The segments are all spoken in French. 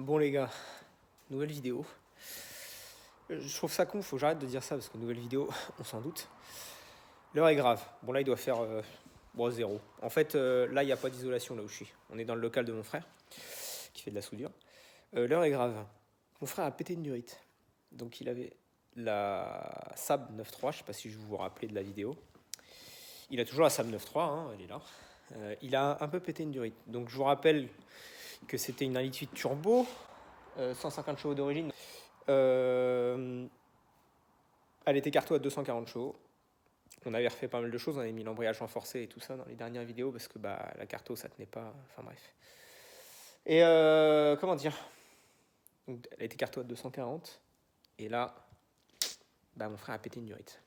Bon les gars, nouvelle vidéo. Je trouve ça con, faut que j'arrête de dire ça parce que nouvelle vidéo, on s'en doute. L'heure est grave. Bon là il doit faire 0. En fait là il n'y a pas d'isolation là où je suis. On est dans le local de mon frère qui fait de la soudure. L'heure est grave. Mon frère a pété une durite. Donc il avait la Saab 9.3, je sais pas si je vous rappelez de la vidéo. Il a toujours la Saab 9.3, hein, elle est là. Il a un peu pété une durite. Donc je vous rappelle que c'était une 1,8 litre turbo, 150 chevaux d'origine. Elle était carto à 240 chevaux. On avait refait pas mal de choses, on avait mis l'embrayage renforcé et tout ça dans les dernières vidéos parce que la carto ça tenait pas, enfin bref. Et comment dire, donc, elle était carto à 240 et là, mon frère a pété une durite.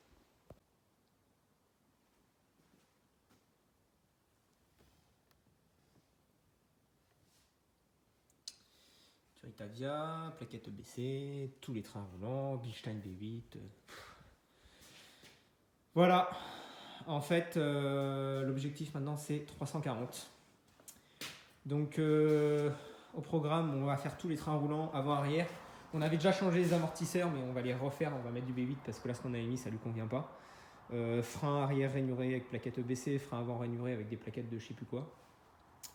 Durite Avia, plaquette EBC, tous les trains roulants, Bilstein B8. Voilà, en fait, l'objectif maintenant c'est 340. Donc au programme, on va faire tous les trains roulants avant-arrière. On avait déjà changé les amortisseurs, mais on va les refaire. On va mettre du B8 parce que là, ce qu'on avait mis, ça lui convient pas. Frein arrière rainuré avec plaquette EBC, frein avant rainuré avec des plaquettes de je sais plus quoi.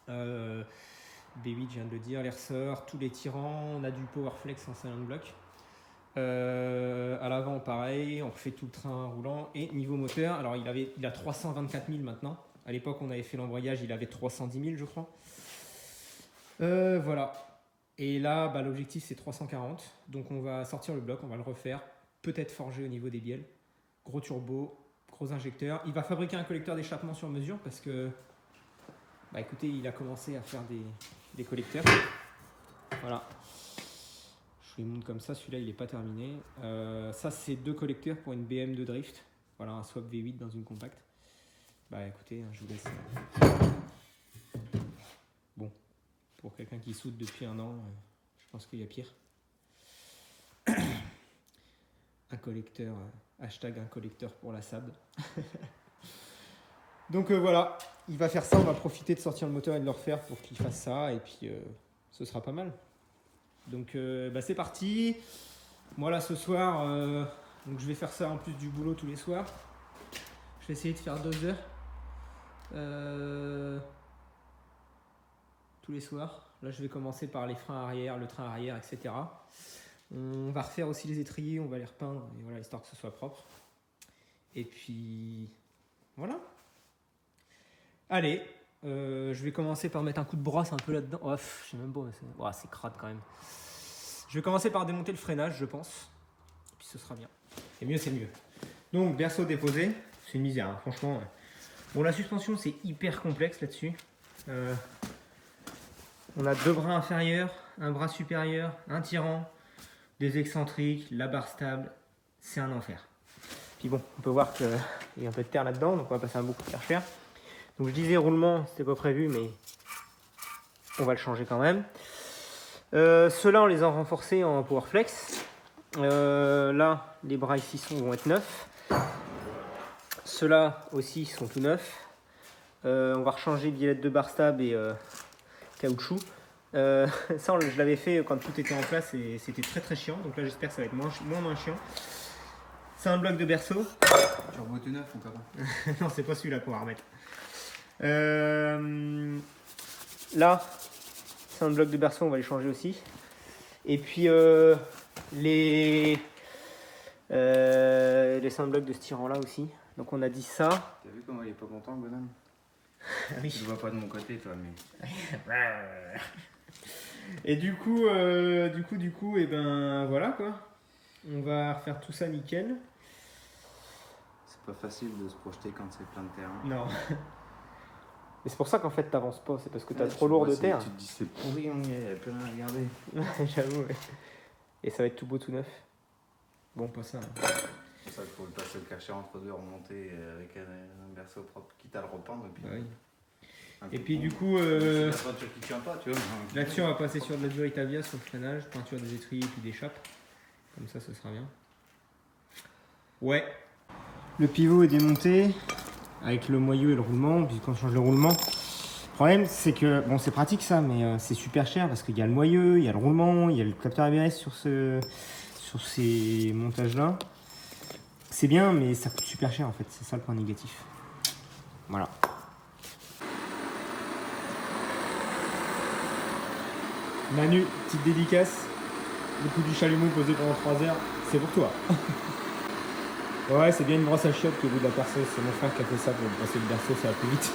B8, je viens de le dire, les ressorts, tous les tirants. On a du Powerflex en cylindre bloc. À l'avant, pareil, on refait tout le train roulant. Et niveau moteur, alors il a 324 000 maintenant. À l'époque, on avait fait l'embrayage, il avait 310 000, je crois. Voilà. Et là, l'objectif, c'est 340. Donc, on va sortir le bloc, on va le refaire. Peut-être forger au niveau des bielles. Gros turbo, gros injecteur. Il va fabriquer un collecteur d'échappement sur mesure parce que, écoutez, il a commencé à faire des collecteurs. Voilà. Je vous les montre comme ça. Celui-là, il n'est pas terminé. Ça, c'est 2 collecteurs pour une BM de drift. Voilà, un swap V8 dans une compacte. Écoutez, je vous laisse. Bon. Pour quelqu'un qui soude depuis 1 an, je pense qu'il y a pire. Un collecteur, hashtag un collecteur pour la Saab. Donc voilà, il va faire ça, on va profiter de sortir le moteur et de le refaire pour qu'il fasse ça, et puis ce sera pas mal. Donc c'est parti. Moi là ce soir, donc je vais faire ça en plus du boulot tous les soirs. Je vais essayer de faire 2 heures. Tous les soirs. Là, je vais commencer par les freins arrière, le train arrière, etc. On va refaire aussi les étriers, on va les repeindre, et voilà, histoire que ce soit propre. Et puis, voilà. Allez, je vais commencer par mettre un coup de brosse un peu là-dedans. Oh, je sais même pas, c'est crade quand même. Je vais commencer par démonter le freinage, je pense. Et puis ce sera bien. Et mieux, c'est mieux. Donc, berceau déposé, c'est une misère, hein, franchement. Bon, la suspension, c'est hyper complexe là-dessus. On a 2 bras inférieurs, un bras supérieur, un tirant, des excentriques, la barre stable. C'est un enfer. Puis bon, on peut voir qu'il y a un peu de terre là-dedans, donc on va passer un beaucoup de terre. Donc je disais roulement, c'était pas prévu, mais on va le changer quand même. Ceux-là, on les a renforcés en Powerflex. Là, les bras ici vont être neufs. Ceux-là aussi sont tout neufs. On va rechanger biellette de barre stable et caoutchouc. Ça, je l'avais fait quand tout était en place et c'était très très chiant. Donc là, j'espère que ça va être moins chiant. C'est un bloc de berceau. Turbo tout neuf encore. Non, c'est pas celui-là qu'on va remettre. Là, c'est un bloc de berceau, on va les changer aussi. Et puis les 5 blocs de ce tirant-là aussi. Donc on a dit ça. T'as vu comment il est pas content, le bonhomme? Oui. Tu le vois pas de mon côté, toi, mais. Et du coup, et voilà quoi. On va refaire tout ça nickel. C'est pas facile de se projeter quand c'est plein de terrain. Non. Mais c'est pour ça qu'en fait t'avances pas, c'est parce que t'as trop lourd de terre. Tu te dis c'est pourri, il n'y a plus rien à regarder. J'avoue, ouais. Et ça va être tout beau, tout neuf. Bon, pas ça. Hein. C'est pour ça qu'il faut pas se le cacher entre deux, remonter avec un berceau propre, quitte à le repeindre. Et puis du coup, la peinture qui tient pas, tu vois. là-dessus, on va passer sur de la Durite Avia, sur le freinage, peinture des étriers et puis des chapes. Comme ça, ce sera bien. Ouais. Le pivot est démonté avec le moyeu et le roulement. Puis quand on change le roulement, problème, c'est que, bon, c'est pratique ça, mais c'est super cher parce qu'il y a le moyeu, il y a le roulement, il y a le capteur ABS sur ces montages-là. C'est bien, mais ça coûte super cher en fait, c'est ça le point négatif. Voilà. Manu, petite dédicace. Le coup du chalumeau posé pendant 3 heures, c'est pour toi. Ouais, c'est bien une brosse à chiottes qui est au bout de la perceuse. C'est mon frère qui a fait ça pour brosser le berceau, ça va plus vite.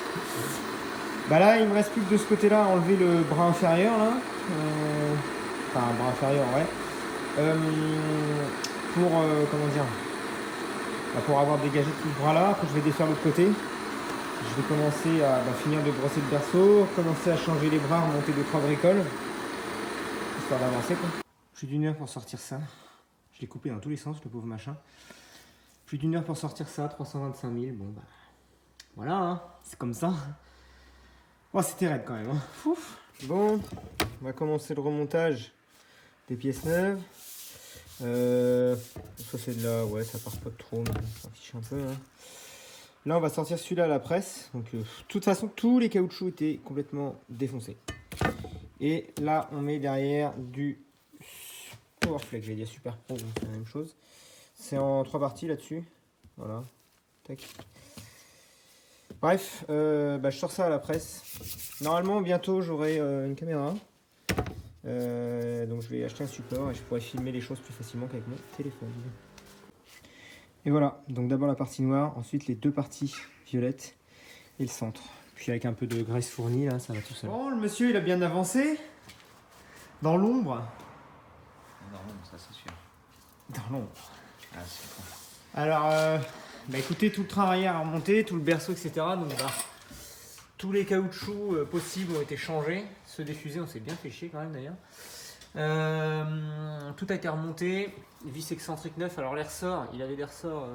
Bah là, il me reste plus que de ce côté-là à enlever le bras inférieur là. Enfin, un bras inférieur, ouais. Comment dire, pour avoir dégagé tout ce bras là. Après, je vais défaire l'autre côté. Je vais commencer à finir de brosser le berceau, commencer à changer les bras, remonter 2-3 bricoles, histoire d'avancer quoi. Plus d'une heure pour sortir ça. Je l'ai coupé dans tous les sens, le pauvre machin. Plus d'une heure pour sortir ça, 325 000. Bon bah voilà, hein, c'est comme ça. Oh, c'était raide quand même. Hein. Ouf. Bon, on va commencer le remontage des pièces neuves. Ça c'est de là, ouais, ça part pas trop, mais ça affiche un peu. Hein. Là, on va sortir celui-là à la presse. Donc, de toute façon, tous les caoutchoucs étaient complètement défoncés. Et là, on met derrière du Powerflex, j'allais dire Super Pro, c'est la même chose. C'est en 3 parties là-dessus. Voilà. Tac. Bref, je sors ça à la presse. Normalement, bientôt, j'aurai une caméra. Donc, je vais acheter un support et je pourrai filmer les choses plus facilement qu'avec mon téléphone. Et voilà, donc d'abord la partie noire, ensuite les 2 parties violettes et le centre. Puis avec un peu de graisse fournie, là, ça va tout seul. Bon, le monsieur, il a bien avancé. Dans l'ombre. Dans l'ombre, ça c'est sûr. Dans l'ombre. Ah, c'est bon. Alors, écoutez, tout le train arrière a remonté, tout le berceau, etc. Donc, tous les caoutchoucs possibles ont été changés. Ceux des fusées, on s'est bien fait chier quand même d'ailleurs. Tout a été remonté, vis excentrique neuf. Alors les ressorts, il avait des ressorts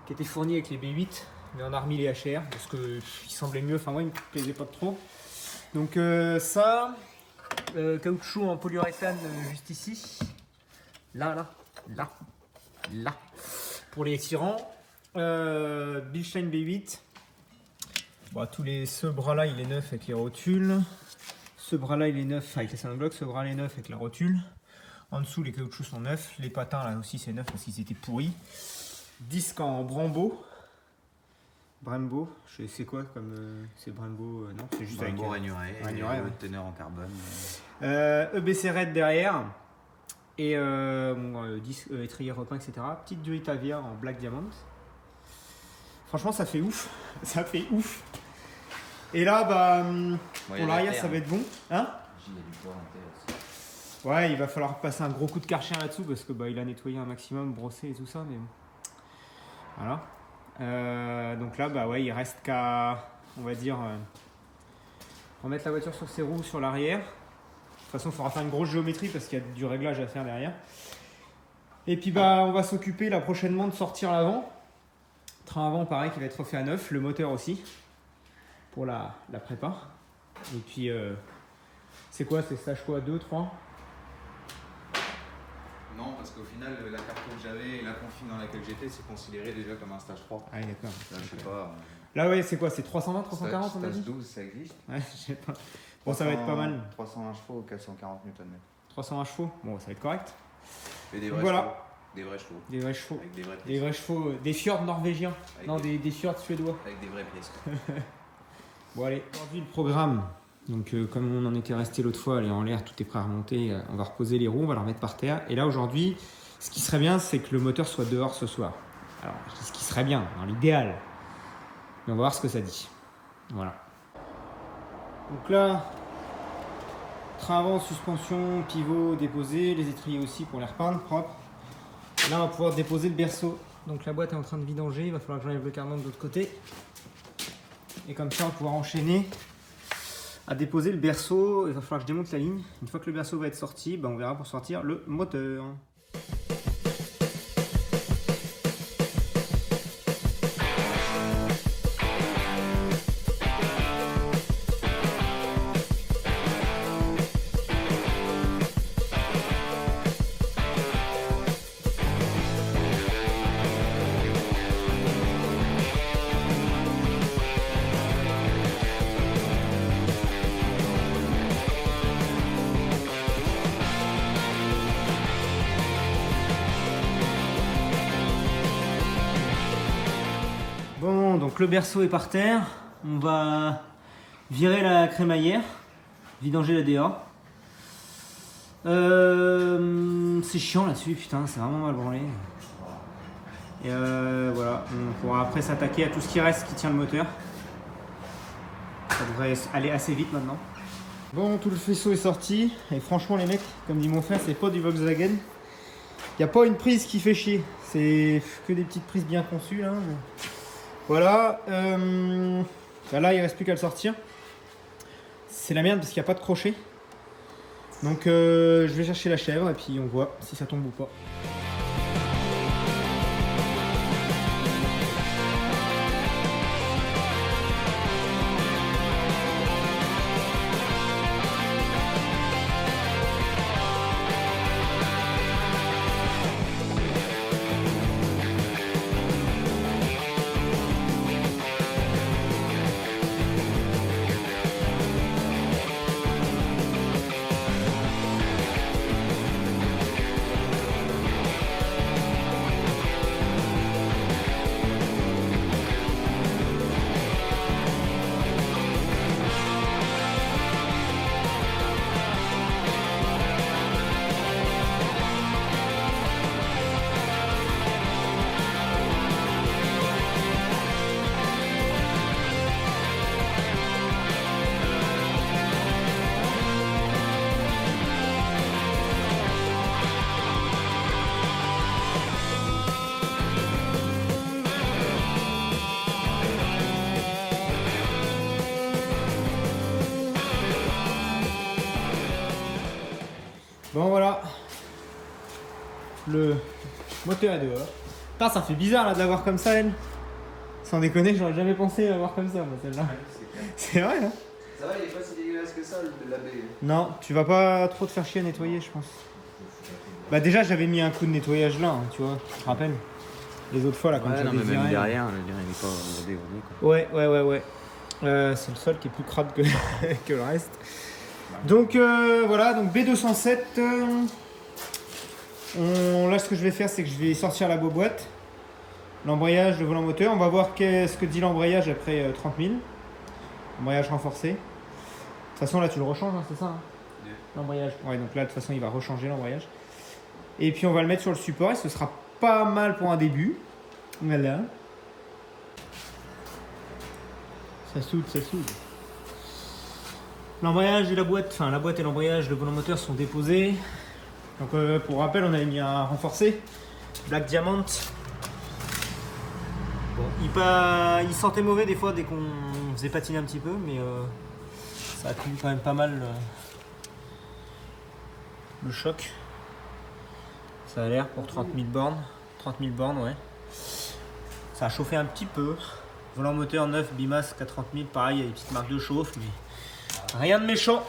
qui étaient fournis avec les B8, mais on a remis les HR parce qu'ils semblaient mieux. Enfin, moi, ils me plaisaient pas trop. Donc, ça, caoutchouc en polyuréthane juste ici, là, pour les tirants. Bilstein B8. Bon, ce bras-là, il est neuf avec les rotules. Ce bras-là, il est neuf avec les soundblocks. Ce bras-là est neuf avec la rotule. En dessous, les caoutchoucs sont neufs. Les patins, là aussi, c'est neuf parce qu'ils étaient pourris. Disque en Brembo. Brembo, c'est quoi comme. C'est Brembo non, c'est juste Brembo avec. rainuré, haute teneur en carbone. EBC Red derrière. Et disque, étrier repeint, etc. Petite durite aviaire en Black Diamond. Franchement, ça fait ouf. Ça fait ouf. Et là, pour l'arrière, ça va être bon. Hein? Il y a du poids en terre aussi. Ouais, il va falloir passer un gros coup de Karcher là-dessous parce que il a nettoyé un maximum, brossé et tout ça. Mais voilà. Donc là, il reste qu'à, on va dire, remettre la voiture sur ses roues sur l'arrière. De toute façon, il faudra faire une grosse géométrie parce qu'il y a du réglage à faire derrière. Et puis, on va s'occuper là prochainement de sortir l'avant. Train avant, pareil, qui va être refait à neuf. Le moteur aussi. Pour la prépa. Et puis c'est quoi, c'est stage quoi, 2, 3? Non, parce qu'au final, la carte que j'avais et la config dans laquelle j'étais, c'est considéré déjà comme un stage 3. Ah, d'accord. Là, je sais pas. Là, ouais, c'est quoi, c'est 320, 340 on a dit? Stage 12, ça existe. Ouais, je sais pas. Bon, ça va être pas mal. 320 chevaux, 440 Nm. 320 chevaux, bon, ça va être correct. Et des vrais voilà. chevaux. Des vrais chevaux. Des vrais chevaux. Avec des vraies pièces. Des vrais chevaux, des fjords norvégiens. Avec Non, des fjords suédois. Avec des vraies pièces. Bon, allez, aujourd'hui, le programme. Donc, comme on en était resté l'autre fois, elle est en l'air, tout est prêt à remonter. On va reposer les roues, on va la remettre par terre. Et là, aujourd'hui, ce qui serait bien, c'est que le moteur soit dehors ce soir. Alors, je dis ce qui serait bien, dans l'idéal. Mais on va voir ce que ça dit. Voilà. Donc là, train avant, suspension, pivot déposé, les étriers aussi pour les repeindre propres. Là, on va pouvoir déposer le berceau. Donc la boîte est en train de vidanger, il va falloir que j'enlève le cardan de l'autre côté. Et comme ça, on va pouvoir enchaîner à déposer le berceau. Il va falloir que je démonte la ligne. Une fois que le berceau va être sorti, on verra pour sortir le moteur. Donc le berceau est par terre. On va virer la crémaillère, vidanger la DA. C'est chiant là-dessus, putain, c'est vraiment mal branlé. Et voilà, on pourra après s'attaquer à tout ce qui reste qui tient le moteur. Ça devrait aller assez vite maintenant. Bon, tout le faisceau est sorti. Et franchement, les mecs, comme dit mon frère, c'est pas du Volkswagen. Il n'y a pas une prise qui fait chier. C'est que des petites prises bien conçues. Là. Voilà. Là, il reste plus qu'à le sortir. C'est la merde parce qu'il n'y a pas de crochet. Donc, je vais chercher la chèvre et puis on voit si ça tombe ou pas. Bon voilà, le moteur est dehors. Putain, ça fait bizarre là de l'avoir comme ça, elle. Sans déconner, j'aurais jamais pensé l'avoir comme ça, moi, celle-là. Ouais, c'est vrai, hein. Ça va, il est pas si dégueulasse que ça, le labé. Non, tu vas pas trop te faire chier à nettoyer, je pense. Bah déjà, j'avais mis un coup de nettoyage là, hein, tu vois, tu te rappelles. Les autres fois là, quand j'avais viré. Même derrière, il est pas rodé, quoi. Ouais. C'est le sol qui est plus crade que, que le reste. Donc voilà, donc B207. Là, ce que je vais faire, c'est que je vais sortir la boîte, l'embrayage, le volant moteur. On va voir ce que dit l'embrayage après 30 000. Embrayage renforcé. De toute façon, là, tu le rechanges, hein, c'est ça, hein, yeah. L'embrayage. Ouais, donc là, de toute façon, il va rechanger l'embrayage. Et puis, on va le mettre sur le support et ce sera pas mal pour un début. Voilà. Ça soude. L'embrayage et la boîte, enfin la boîte et l'embrayage, le volant moteur sont déposés. Donc pour rappel, on avait mis un renforcé, Black Diamond. Bon, il sentait mauvais des fois dès qu'on faisait patiner un petit peu, mais ça a tenu quand même pas mal le choc. Ça a l'air pour 30 000 bornes. 30 000 bornes, ouais. Ça a chauffé un petit peu. Volant moteur neuf, Bimas 430 000, pareil, il y a des petites marques de chauffe, mais rien de méchant.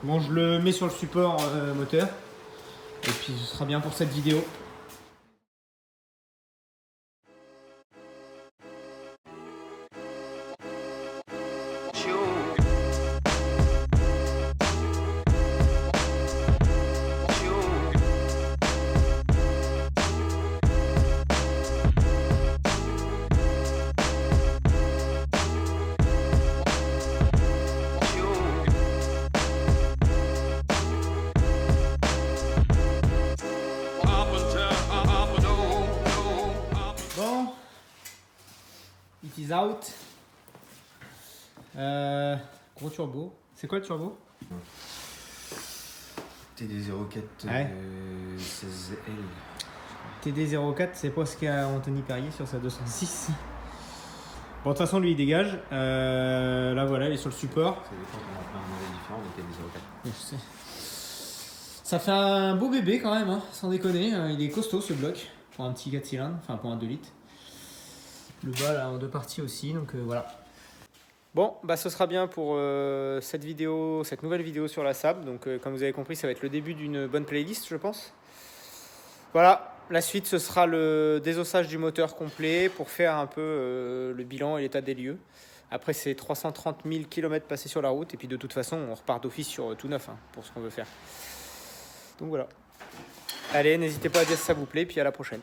Bon, je le mets sur le support moteur. Et puis ce sera bien pour cette vidéo. It is out. Gros turbo. C'est quoi le turbo? TD04 ouais. 16L. TD04, c'est pas ce qu'a Anthony Perrier sur sa 206. Bon, de toute façon, lui, il dégage. Là, voilà, il est sur le support. Ça dépend qu'on a plein de modèles différents de TD04. Je sais. Ça fait un beau bébé quand même, hein, sans déconner. Il est costaud ce bloc pour un petit 4 cylindres, enfin pour un 2 litres. Le bas là en deux parties aussi, donc voilà. Bon, bah ce sera bien pour cette nouvelle vidéo sur la Saab. Donc comme vous avez compris, ça va être le début d'une bonne playlist, je pense. Voilà, la suite ce sera le désossage du moteur complet pour faire un peu le bilan et l'état des lieux. Après c'est 330 000 km passés sur la route et puis de toute façon on repart d'office sur tout neuf hein, pour ce qu'on veut faire. Donc voilà. Allez, n'hésitez pas à dire si ça vous plaît, puis à la prochaine.